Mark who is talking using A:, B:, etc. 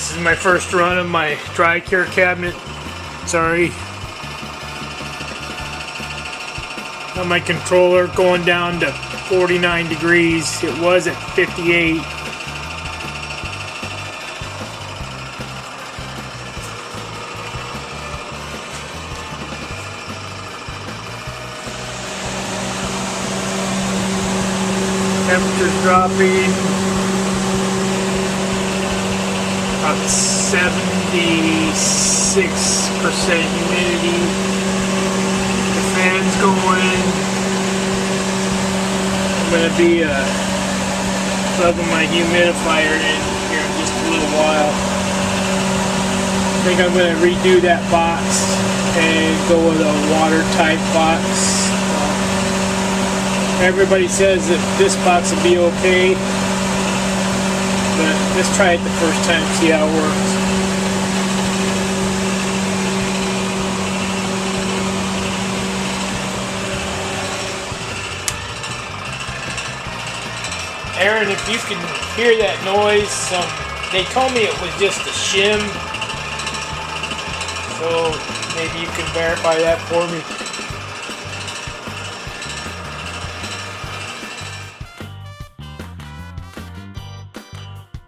A: This is my first run of my dry cure cabinet. Sorry. On my controller going down to 49 degrees. It was at 58. Temperature's dropping. About 76% humidity. The fan's going. I'm going to be plugging my humidifier in here in just a little while. I think I'm going to redo that box and go with a water type box. Everybody says that this box will be okay, but let's try it the first time, see how it works. Aaron, if you can hear that noise, they told me it was just a shim, so maybe you can verify that for me.